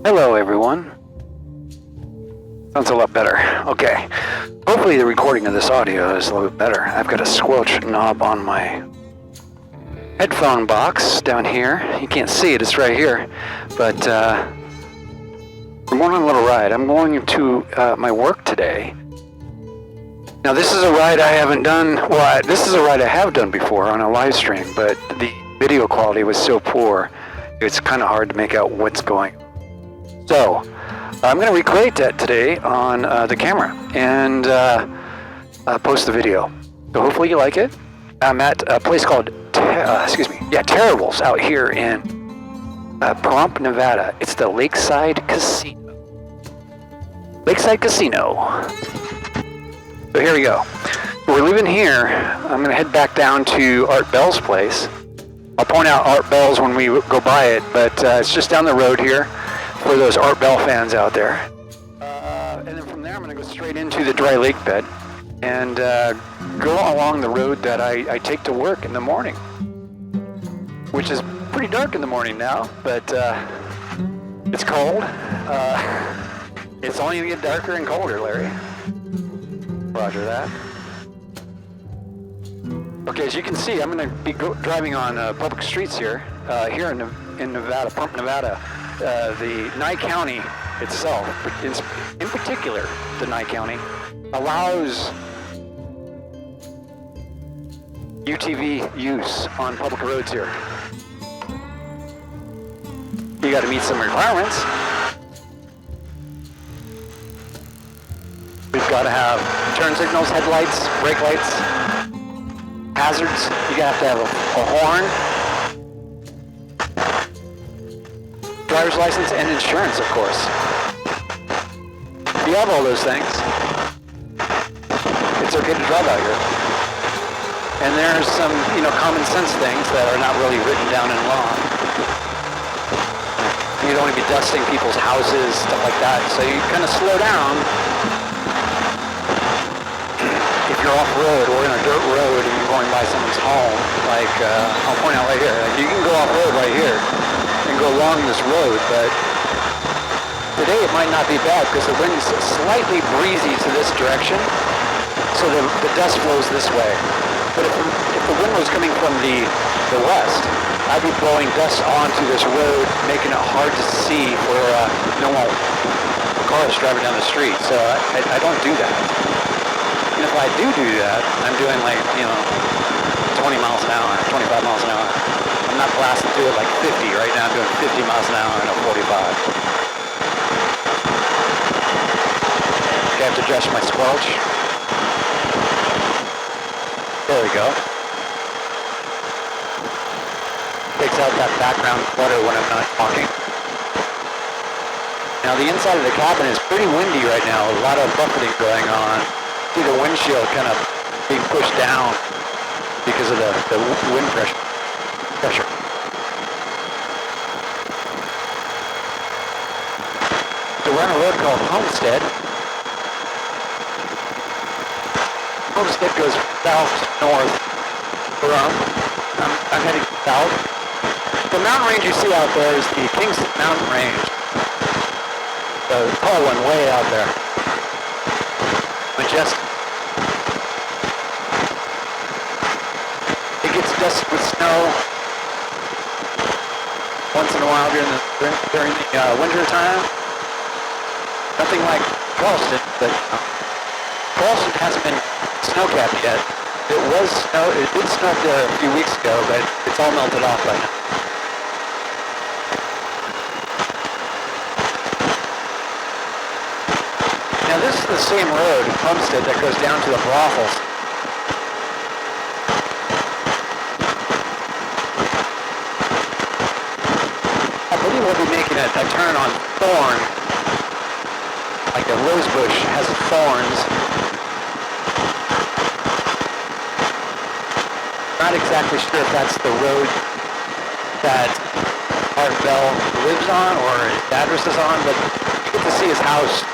Hello everyone. Sounds a lot better. Okay. Hopefully the recording of this audio is a little bit better. I've got a squelch knob on my headphone box down here. You can't see it, it's right here. But we're going on a little ride. I'm going to my work today. Now this is a ride I haven't done, well this is a ride I have done before on a live stream, but the video quality was so poor, it's kind of hard to make out what's going on. So, I'm going to recreate that today on the camera and post the video. So hopefully you like it. I'm at a place called, Terrible's out here in Pahrump, Nevada. It's the Lakeside Casino. Lakeside Casino. So here we go. We're leaving here. I'm going to head back down to Art Bell's place. I'll point out Art Bell's when we go by it, but it's just down the road here. For those Art Bell fans out there. And then from there I'm going to go straight into the dry lake bed and go along the road that I take to work in the morning, which is pretty dark in the morning now, but it's cold. It's only going to get darker and colder, Larry. Roger that. Okay, as you can see, I'm going to be driving on public streets here in Nevada, Pahrump, Nevada. The Nye County itself, in particular, the Nye County, allows UTV use on public roads here. You got to meet some requirements. We've got to have turn signals, headlights, brake lights, hazards. You got to have a horn. Driver's license and insurance, of course. If you have all those things, it's okay to drive out here. And there's some, common sense things that are not really written down in law. You don't want to be dusting people's houses, stuff like that. So you kind of slow down. If you're off-road or in a dirt road and you're going by someone's home, like I'll point out right here, you can go off-road right here and go along this road, but today it might not be bad because the wind's slightly breezy to this direction, so the dust flows this way. But if the wind was coming from the west, I'd be blowing dust onto this road, making it hard to see for normal cars driving down the street. So I don't do that. And if I do that, I'm doing 20 miles an hour, 25 miles an hour. I'm not blasting through it like 50 right now. I'm doing 50 miles an hour and a 45. Okay, I have to adjust my squelch. There we go. Takes out that background clutter when I'm not talking. Now the inside of the cabin is pretty windy right now. A lot of buffeting going on. See the windshield kind of being pushed down because of the wind pressure. So we're on a road called Homestead. Homestead goes south, north, Pahrump. I'm heading south. The mountain range you see out there is the Kingston Mountain Range. The tall one way out there. Majestic. It gets dusted with snow once in a while during the winter time. Nothing like Charleston, but Charleston hasn't been snow-capped yet. It did snow there a few weeks ago, but it's all melted off right now. Now this is the same road, Homestead, that goes down to the brothels. I believe we'll be making a turn on Thorn. Like a rose bush has thorns. Not exactly sure if that's the road that Art Bell lives on or his address is on, but you get to see his house,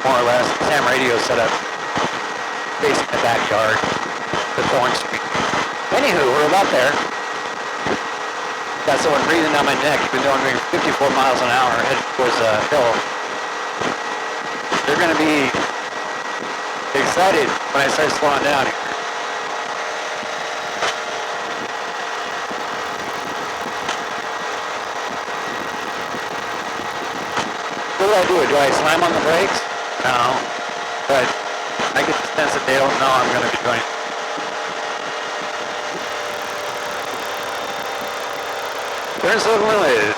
more or less. Sam radio set up facing the backyard, the Thorn Street. Anywho, we're about there. Got someone breathing down my neck, even though I'm doing 54 miles an hour heading towards a hill. They're gonna be excited when I start slowing down here. What do I do? Do I slam on the brakes? No. But I get the sense that they don't know I'm gonna be doing it. Turn so limited.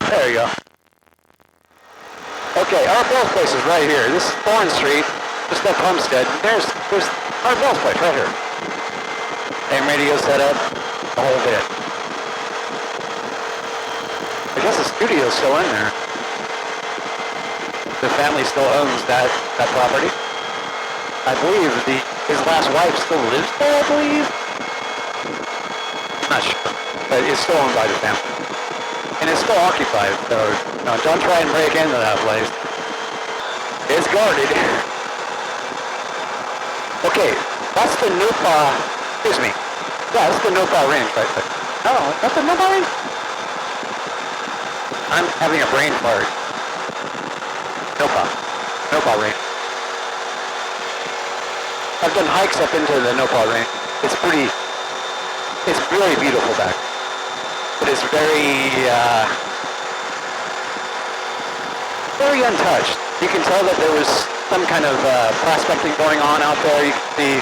There you go. Okay, our Bill's place is right here. This is Thorn Street, just up Homestead. There's our Bill's place right here. AM radio set up, the whole bit. I guess the studio's still in there. The family still owns that property. I believe his last wife still lives there, I believe. I'm not sure, but it's still owned by the family. And it's still occupied, so no, don't try and break into that place. It's guarded. Okay, that's the Nupa, excuse me. Yeah, that's the Nupa Range right there. No, that's the Nupa Range? I'm having a brain fart. Nupa Range. I've done hikes up into the Nupa Range. It's very beautiful back. But it's very untouched. You can tell that there was some kind of prospecting going on out there. You can see,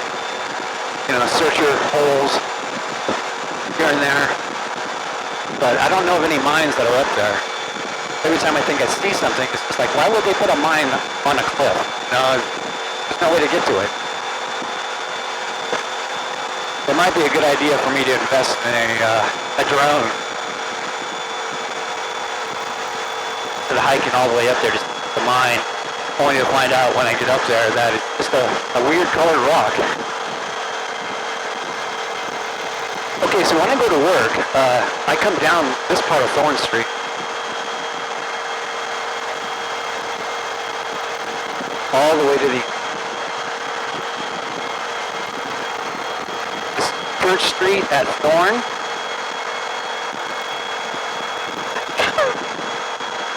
searcher holes here and there. But I don't know of any mines that are up there. Every time I think I see something, it's just like, why would they put a mine on a cliff? No, there's no way to get to it. It might be a good idea for me to invest in a drone. Instead of hiking all the way up there just to the mine, only to find out when I get up there that it's just a weird colored rock. Okay, so when I go to work, I come down this part of Thorn Street. All the way to the Church Street at Thorn.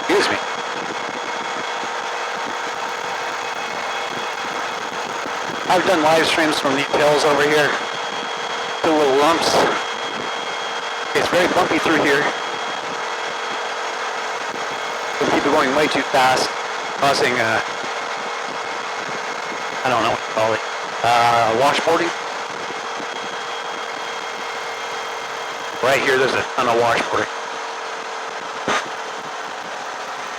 Excuse me. I've done live streams from these hills over here. The little lumps. It's very bumpy through here. Some people going way too fast, causing I don't know what to call it. Washboarding. Right here, there's a ton of washboarding.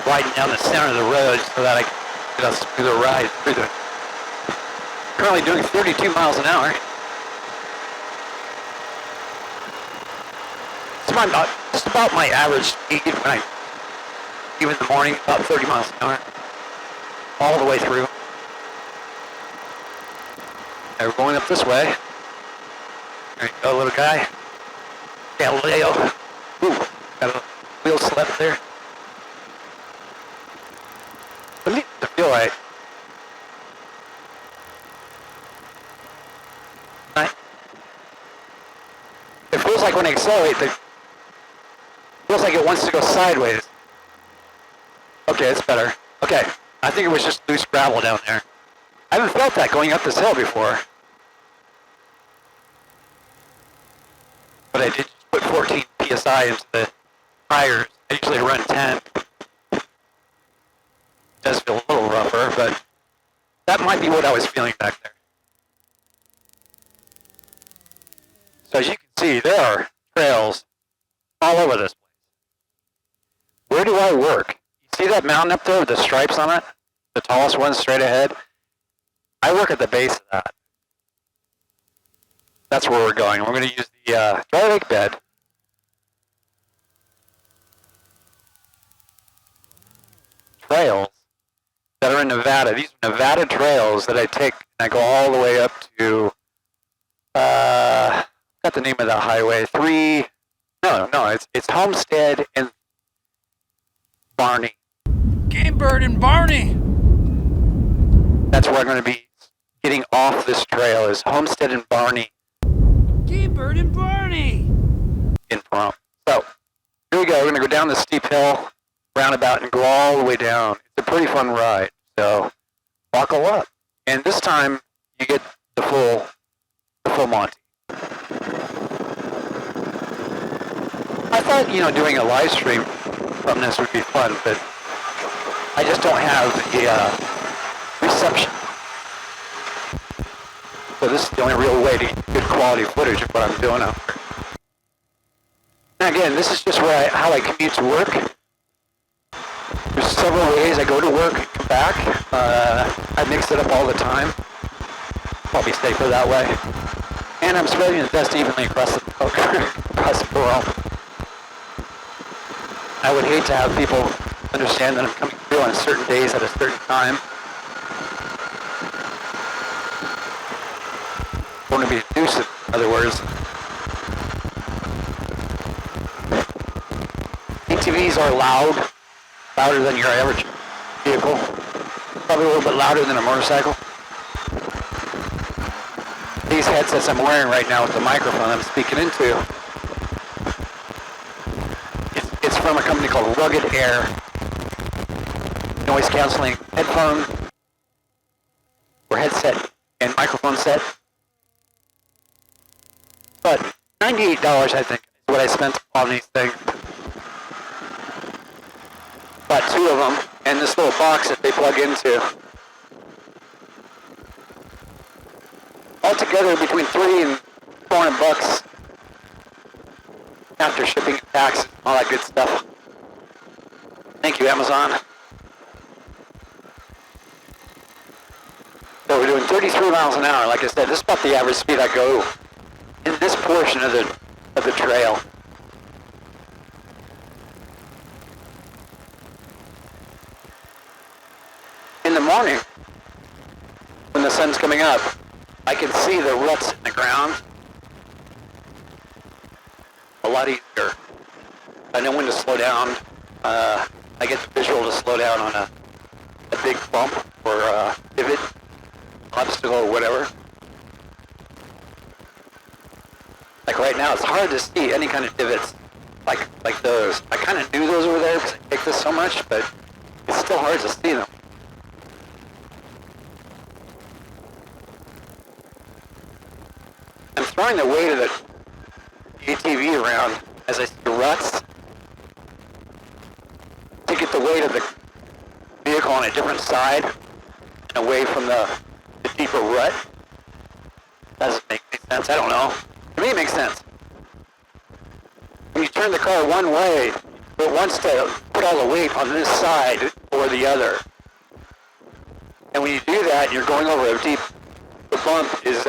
Riding down the center of the road so that I can get a smoother ride through the. Currently doing 32 miles an hour. It's about my average speed when even in the morning, about 30 miles an hour. All the way through. And we're going up this way. There you go, little guy. Galileo. Ooh, got a wheel slip there. But it needs to feel right. It feels like when I accelerate, it feels like it wants to go sideways. Okay, it's better. Okay, I think it was just loose gravel down there. I haven't felt that going up this hill before. But I did just put 14 PSI into the tires. I usually run 10. It does feel a little rougher, but that might be what I was feeling back there. So as you can see, there are trails all over this place. Where do I work? You see that mountain up there with the stripes on it? The tallest one straight ahead? I work at the base of that. That's where we're going. We're going to use the dry lake bed. Trails that are in Nevada. These are Nevada trails that I take, and I go all the way up to, got the name of the highway, it's Homestead and Barney. Game Bird and Barney. That's where I'm going to be getting off this trail is Homestead and Barney. T-Bird and Barney! In Pahrump. So, here we go. We're going to go down this steep hill, roundabout, and go all the way down. It's a pretty fun ride. So, buckle up. And this time, you get the full Monty. I thought, doing a live stream from this would be fun, but I just don't have the reception. So this is the only real way to get good quality footage of what I'm doing out there. Now again, this is just how I commute to work. There's several ways I go to work and come back. I mix it up all the time. Probably safer that way. And I'm spreading the dust evenly across the Pahrump. I would hate to have people understand that I'm coming through on certain days at a certain time. I want to be abusive, in other words. ATVs are louder than your average vehicle. Probably a little bit louder than a motorcycle. These headsets I'm wearing right now with the microphone I'm speaking into, it's from a company called Rugged Air. Noise canceling headphone or headset and microphone set. But $98 I think is what I spent on these things. Bought 2 of them and this little box that they plug into. Altogether between $300 and $400 after shipping and tax, all that good stuff. Thank you, Amazon. So we're doing 33 miles an hour. Like I said, this is about the average speed I go in this portion of the trail. In the morning, when the sun's coming up, I can see the ruts in the ground a lot easier. I know when to slow down. I get the visual to slow down on a big bump or a pivot, obstacle or whatever. Like right now, it's hard to see any kind of divots like those. I kind of do those over there because I take this so much, but it's still hard to see them. I'm throwing the weight of the ATV around as I see the ruts to get the weight of the vehicle on a different side and away from the deeper rut. Doesn't make any sense. I don't know. To me, it makes sense. When you turn the car one way, it wants to put all the weight on this side or the other. And when you do that, you're going over a deep. The bump is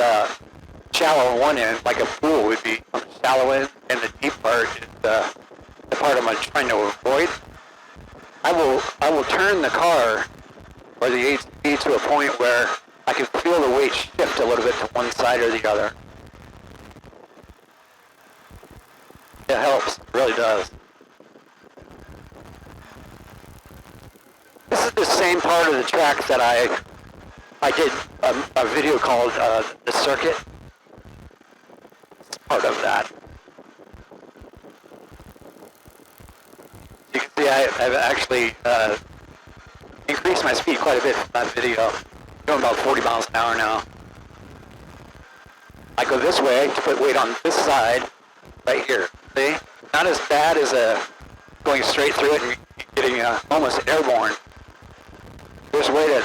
shallow on one end, like a pool would be on the shallow end, and the deep part is the part I'm trying to avoid. I will turn the car or the ATV to a point where I can feel the weight shift a little bit to one side or the other. It helps, it really does. This is the same part of the track that I did a video called The Circuit. It's part of that. You can see I've actually increased my speed quite a bit from that video. I'm going about 40 miles an hour now. I go this way to put weight on this side right here. See? Not as bad as going straight through it and getting almost airborne. There's a way to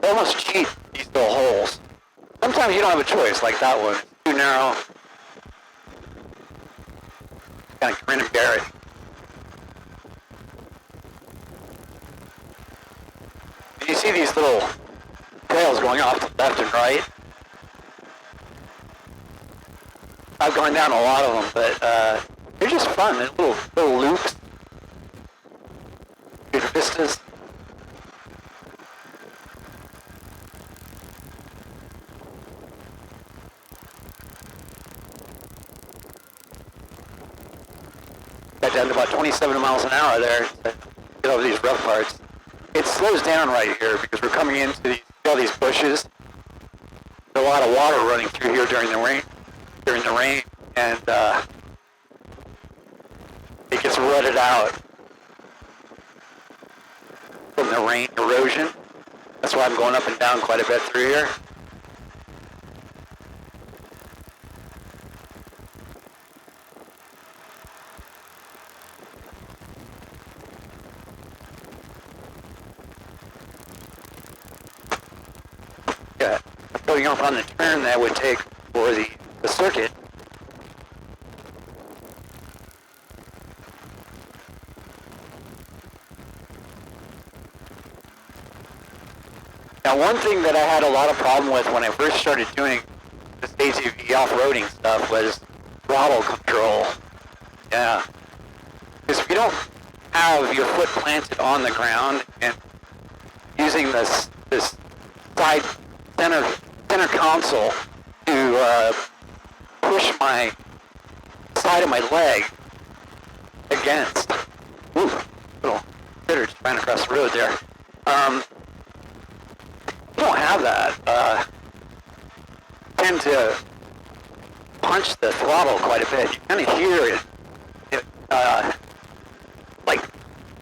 almost cheat these little holes. Sometimes you don't have a choice, like that one. It's too narrow. Kind of grin and bear it. And you see these little trails going off to the left and right. I've gone down a lot of them, but they're just fun. They're little loops, good vistas. Got down to about 27 miles an hour there to get over these rough parts. It slows down right here because we're coming into all these bushes. There's a lot of water running through here during the rain, and it gets rutted out from the rain erosion. That's why I'm going up and down quite a bit through here. Yeah, going up on the turn that would take for the circuit. Now, one thing that I had a lot of problem with when I first started doing this ATV off-roading stuff was throttle control. Yeah. Because if you don't have your foot planted on the ground and using this side center console to push my side of my leg against, ooh, little critter just ran across the road there. You don't have that. Tend to punch the throttle quite a bit. You kind of hear it, like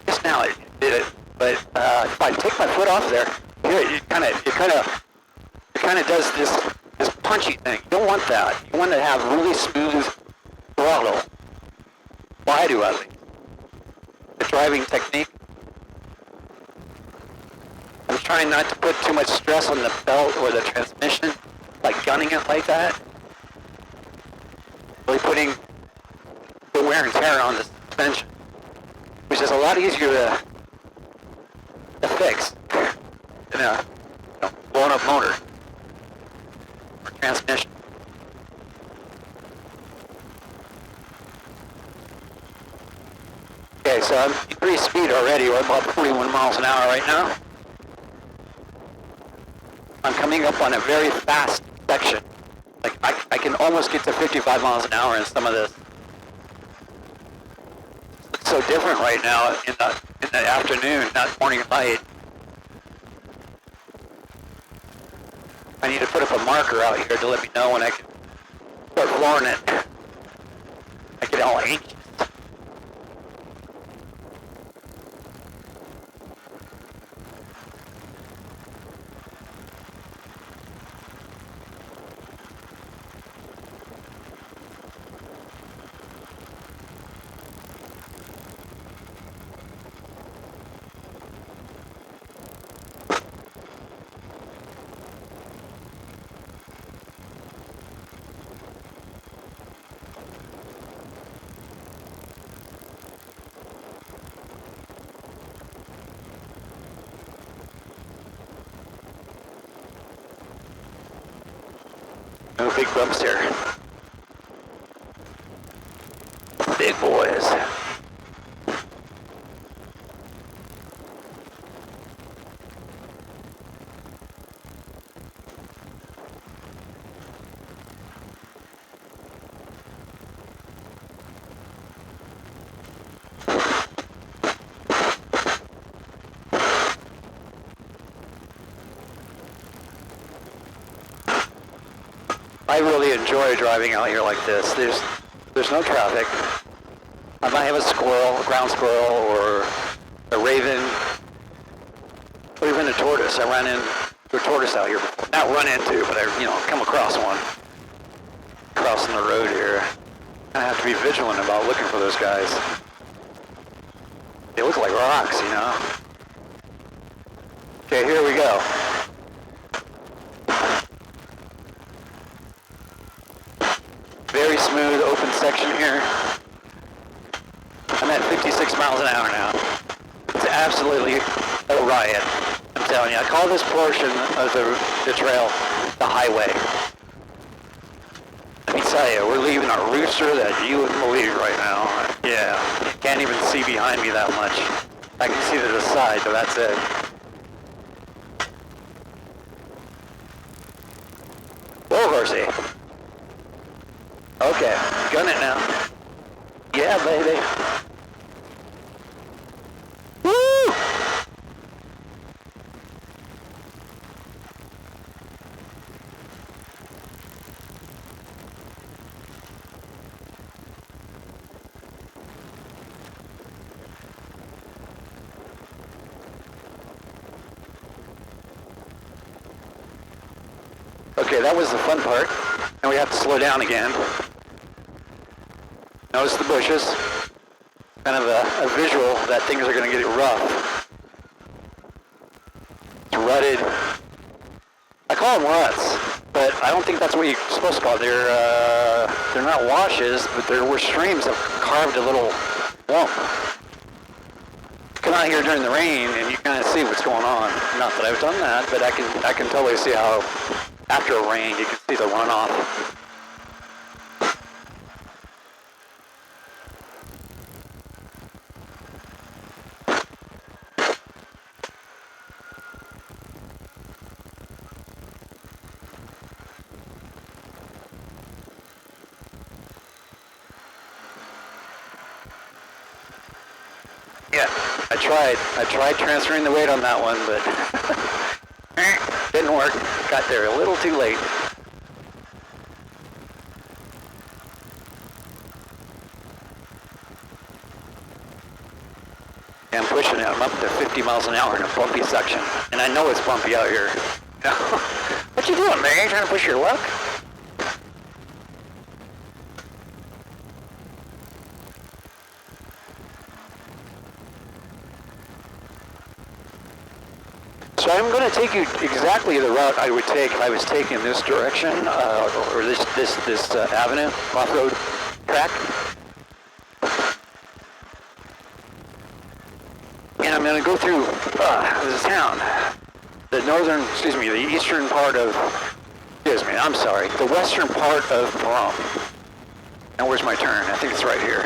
just now it did it, but if I take my foot off there, it kind of does this punchy thing. You don't want that. You want to have really smooth throttle. Well, I do, I think. The driving technique. I'm trying not to put too much stress on the belt or the transmission, like gunning it like that. Really putting the wear and tear on the suspension, which is a lot easier to fix than a blown up motor or transmission. Okay, so I'm pretty speed already. We're about 41 miles an hour right now. I'm coming up on a very fast section. Like I can almost get to 55 miles an hour in some of this. It's so different right now in the afternoon, not morning light. I need to put up a marker out here to let me know when I can start flooring it. I get all anxious. No big bumps here. Big boys. I really enjoy driving out here like this. There's no traffic. I might have a squirrel, a ground squirrel, or a raven, or even a tortoise. I ran into a tortoise out here before. Not run into, but I come across one. Crossing the road here. I have to be vigilant about looking for those guys. They look like rocks, Okay, here we go. Very smooth, open section here. I'm at 56 miles an hour now. It's absolutely a riot. I'm telling you, I call this portion of the trail the highway. Let me tell you, we're leaving a rooster that you wouldn't believe right now. Yeah, you can't even see behind me that much. I can see to the side, but that's it. Whoa, horsey. Okay, gun it now. Yeah, baby. Woo! Okay, that was the fun part. And we have to slow down again. Notice the bushes. Kind of a visual that things are going to get rough. It's rutted. I call them ruts, but I don't think that's what you're supposed to call it. They're not washes, but there were streams that carved a little lump. Come out here during the rain and you kind of see what's going on. Not that I've done that, but I can totally see how after a rain you can see the runoff. Yeah, I tried transferring the weight on that one, but didn't work. Got there a little too late. Yeah, I'm pushing it. I'm up to 50 miles an hour in a bumpy section. And I know it's bumpy out here. What you doing, man? You trying to push your luck? So I'm going to take you exactly the route I would take if I was taking this direction, or this avenue, off-road track. And I'm going to go through this town, the eastern part of, the western part of Pahrump. Now where's my turn? I think it's right here.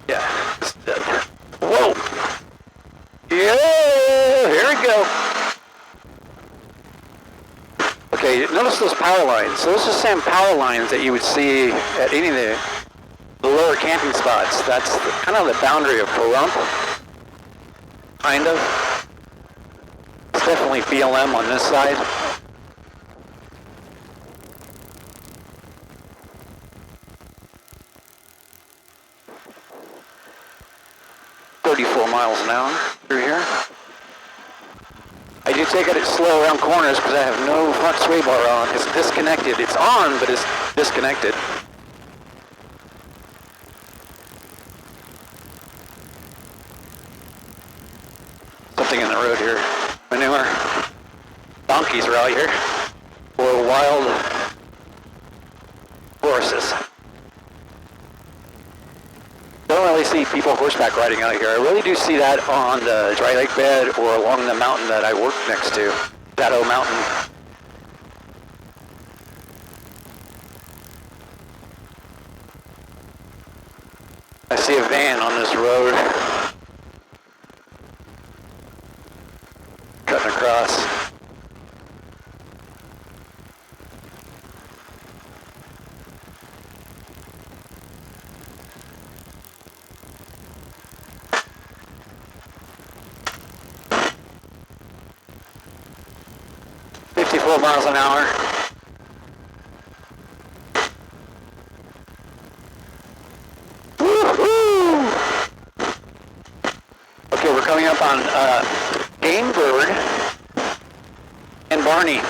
Yeah. Whoa! Yeah, here we go. Okay, notice those power lines. Those are the same power lines that you would see at any of the lower camping spots. That's kind of the boundary of Pahrump. Kind of. It's definitely BLM on this side. Miles an hour through here. I do take it slow around corners because I have no front sway bar on. It's disconnected. It's on, but it's disconnected. Something in the road here. Manure. Donkeys are out here. Or wild horses. Don't really see people horseback riding out here. I really do see that on the dry lake bed or along the mountain that I work next to, Shadow Mountain. I see a van on this road, cutting across. Miles an hour. Woo-hoo! Okay, we're coming up on Game Bird and Barney.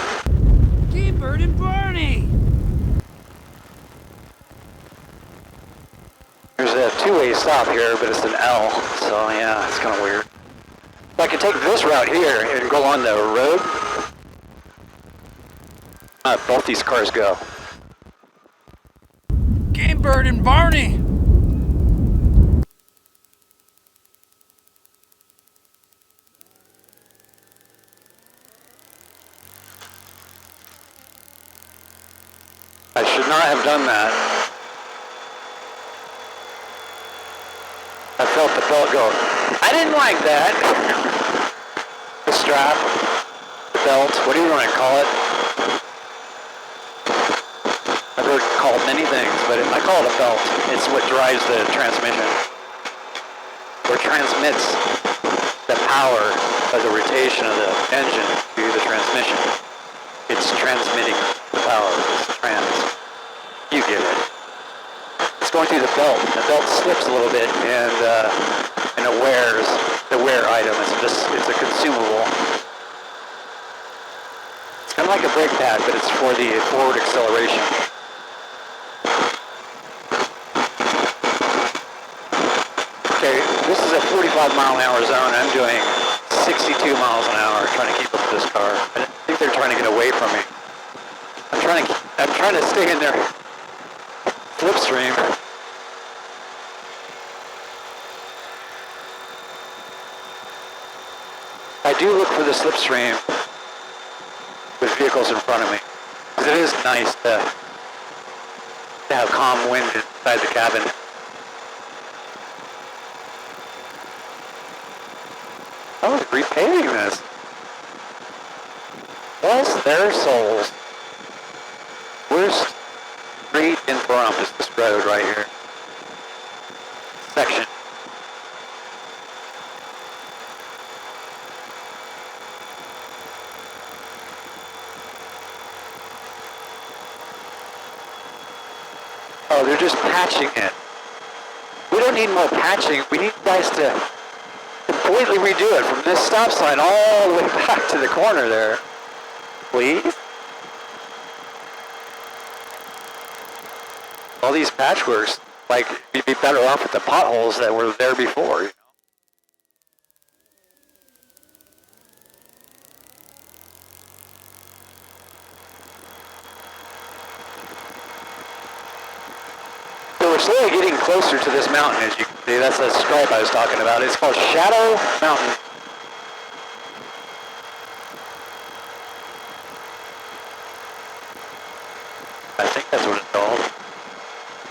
Game Bird and Barney! There's a two-way stop here, but it's an L, so yeah, it's kind of weird. If I could take this route here and go on the road, both these cars go. Game Bird and Barney! I should not have done that. I felt the belt go. I didn't like that. The strap, the belt, what do you want to call it? I've heard it called many things, but I call it a belt. It's what drives the transmission, or transmits the power of the rotation of the engine to the transmission. It's transmitting the power. It's you get it. It's going through the belt. The belt slips a little bit, and it wears. The wear item. It's a consumable. It's Kind of like a brake pad, but it's for the forward acceleration. Okay, this is a 45 mile an hour zone. I'm doing 62 miles an hour trying to keep up with this car. I think they're trying to get away from me. I'm trying to stay in their slipstream. I do look for the slipstream with vehicles in front of me. Because it is nice to have calm wind inside the cabin. Oh, they're repaving this. Bless their souls. Worst street in Pahrump is this road right here. Section. Oh, they're just patching it. We don't need more patching. We need you guys to completely redo it from this stop sign all the way back to the corner there. Please? All these patchworks, like, you'd be better off with the potholes that were there before, you know? So we're slowly getting closer to this mountain, as you can see. That's that stripe I was talking about. It's called Shadow Mountain. I think that's what it's called.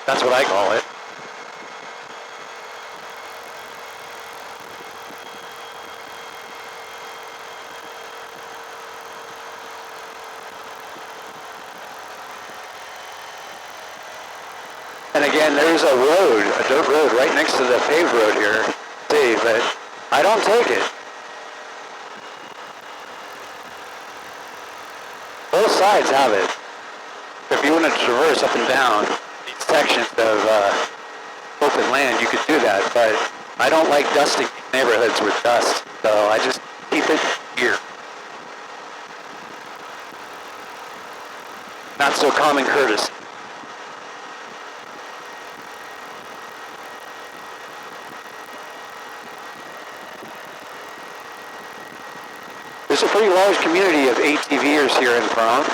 That's what I call it. And again, there's a road, a dirt road right next to the paved road here. See, but I don't take it. Both sides have it. If you want to traverse up and down these sections of open land, you could do that, but I don't like dusting neighborhoods with dust, so I just keep it here. Not so common courtesy. There's a pretty large community of ATVers here in Pahrump.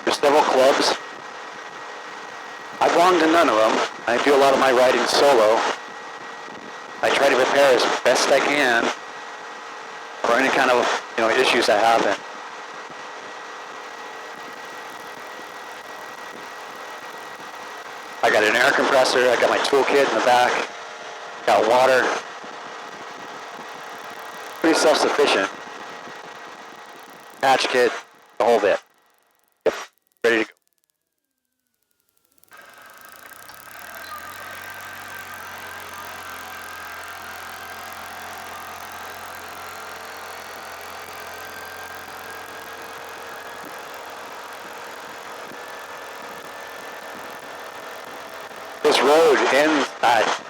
There's several clubs. I belong to none of them. I do a lot of my riding solo. I try to prepare as best I can for any kind of, issues that happen. I got an air compressor. I got my toolkit in the back. Got water. Pretty self-sufficient. Patch kit, the whole bit. Yep, ready to go. This road ends at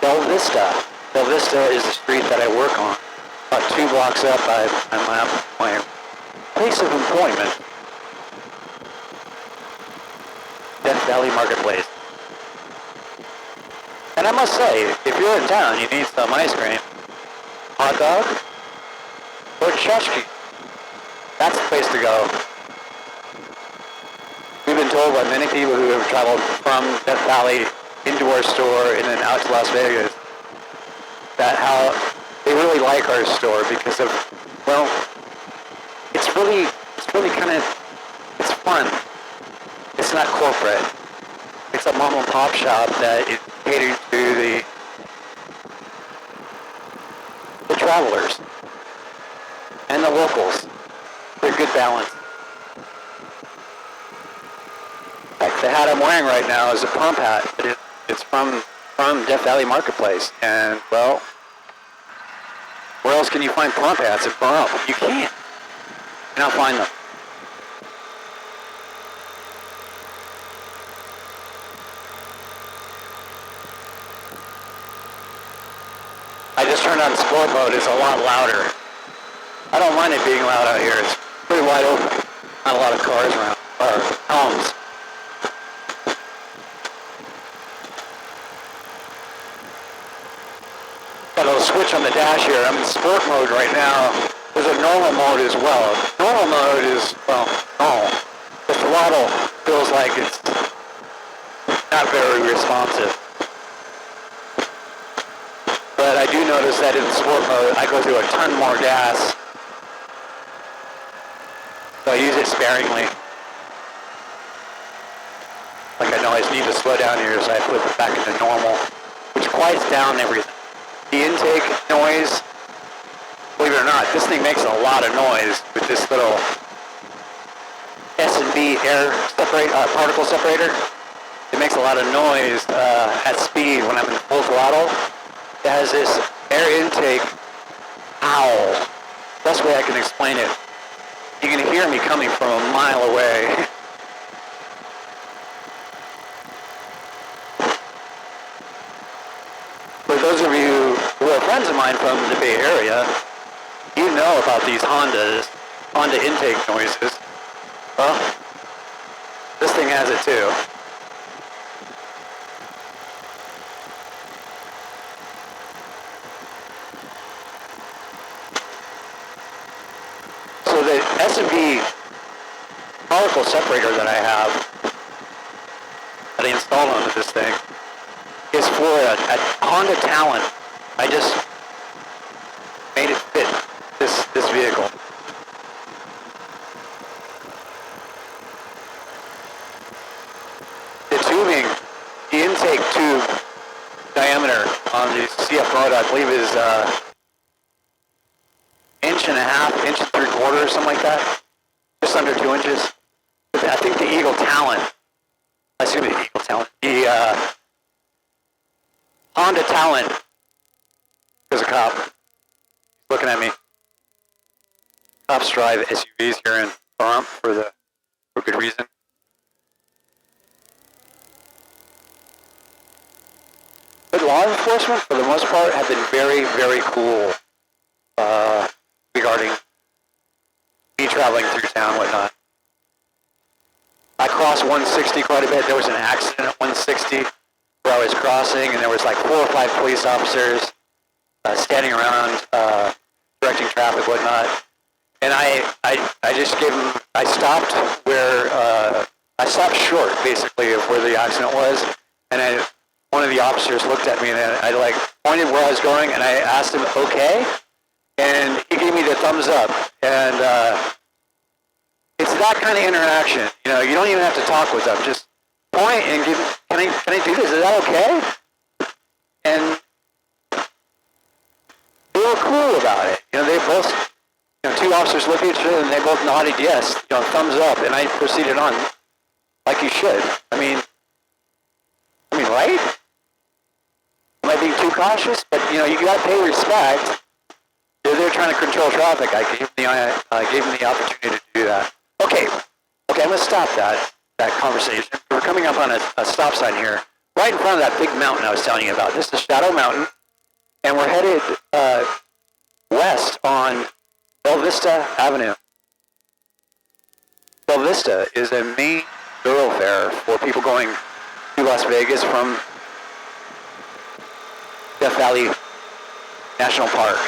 Bella Vista. Bella Vista is the street that I work on. About 2 blocks up, I'm at my place of employment, Death Valley Marketplace. And I must say, if you're in town, you need some ice cream, hot dog, or tchotchke. That's the place to go. We've been told by many people who have traveled from Death Valley into our store and then out to Las Vegas that how they really like our store because of, well, it's really kind of, it's fun. It's not corporate. It's a mom and pop shop that is catered to the travelers and the locals. They're good balance. Like the hat I'm wearing right now is a Pahrump hat, but it's from Death Valley Marketplace, and well, where else can you find Pahrump hats at Pahrump? You can't. And I'll find them. I just turned on sport mode. It's a lot louder. I don't mind it being loud out here. It's pretty wide open. Not a lot of cars around, or homes. Got a little switch on the dash here. I'm in sport mode right now. There's a normal mode as well. Normal mode is, well, normal. The throttle feels like it's not very responsive. But I do notice that in sport mode, I go through a ton more gas. So I use it sparingly. Like I know I just need to slow down here, so I flip it back into normal, which quiets down everything. The intake noise, believe it or not, this thing makes a lot of noise with this little S&B air particle separator. It makes a lot of noise at speed when I'm in full throttle. It has this air intake howl. Best way I can explain it. You can hear me coming from a mile away. For those of you who are friends of mine from the Bay Area, you know about these Honda intake noises. Well, this thing has it too. So the S&B particle separator that I have, that I installed onto this thing, is for a Honda Talent. I just made it fit this vehicle. The tubing, the intake tube diameter on the cfmoto, I believe is inch and a half, inch and 3/4, or something like that. Just under 2 inches. I think the Eagle Talent, the Honda Talent, there's a cop looking at me. Cops drive SUVs here in Pahrump for good reason. But law enforcement, for the most part, have been very, very cool regarding me traveling through town and whatnot. I crossed 160 quite a bit. There was an accident at 160 where I was crossing, and there was like 4 or 5 police officers standing around directing traffic, whatnot. And I just gave them. I stopped where I stopped short, basically, of where the accident was, and one of the officers looked at me, and I like pointed where I was going, and I asked him, "Okay," and he gave me the thumbs up, and it's that kind of interaction. You know, you don't even have to talk with them. Just point and give. Can I do this? Is that okay? And they were cool about it. You know, they both, 2 officers looked at each other and they both nodded yes, thumbs up, and I proceeded on like you should. I mean, right? Am I being too cautious? But you got to pay respect. They're trying to control traffic. I gave them the opportunity to do that. Okay, I'm going to stop that conversation. We're coming up on a stop sign here, right in front of that big mountain I was telling you about. This is Shadow Mountain, and we're headed west on Bella Vista Avenue. Bella Vista is a main thoroughfare for people going to Las Vegas from Death Valley National Park.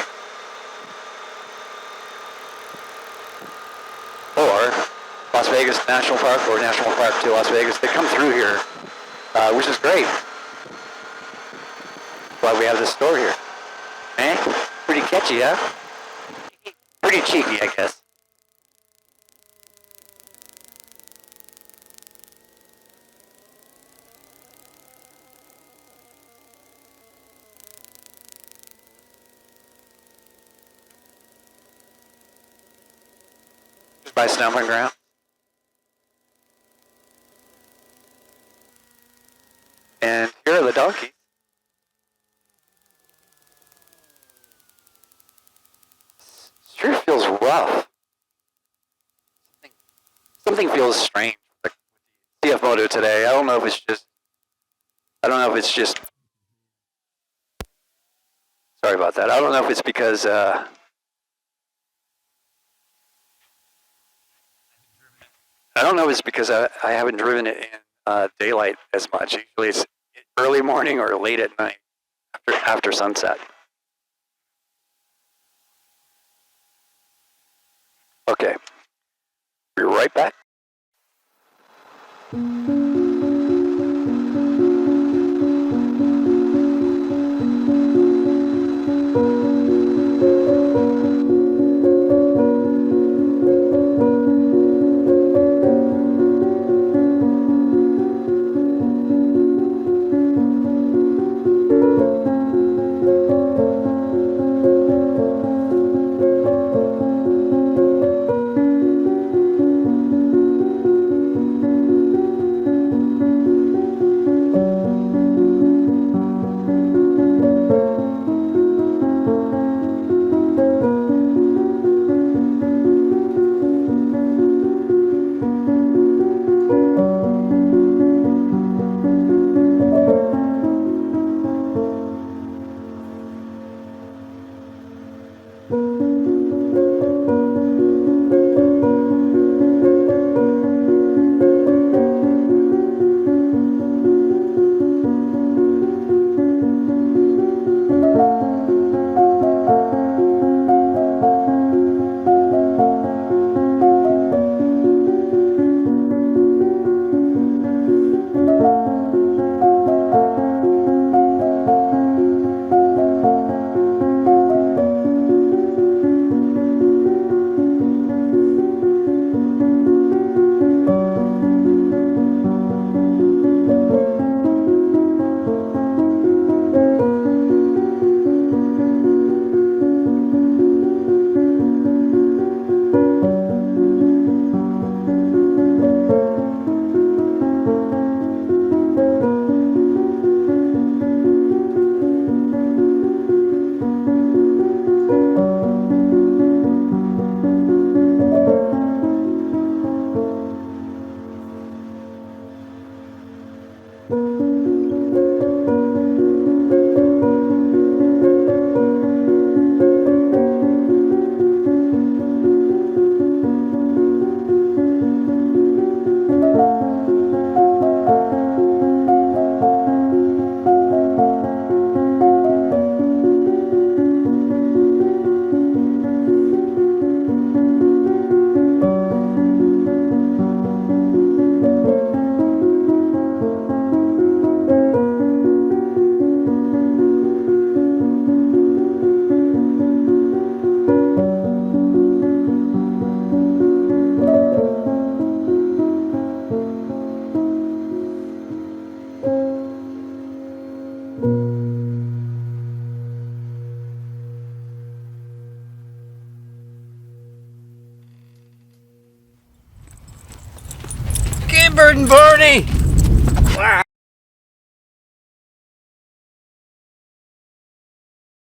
Or Las Vegas National Park, or National Park to Las Vegas. They come through here, which is great. That's why we have this store here. Pretty catchy, huh? Pretty cheeky, I guess. Just by stomping ground. And here are the donkeys. Sure feels rough. Something feels strange with the cfmoto today. I don't know if it's just. Sorry about that. I don't know if it's because I don't know if it's because I haven't driven it in daylight as much. Usually it's early morning or late at night after sunset. Okay, be right back. Bird and Barney!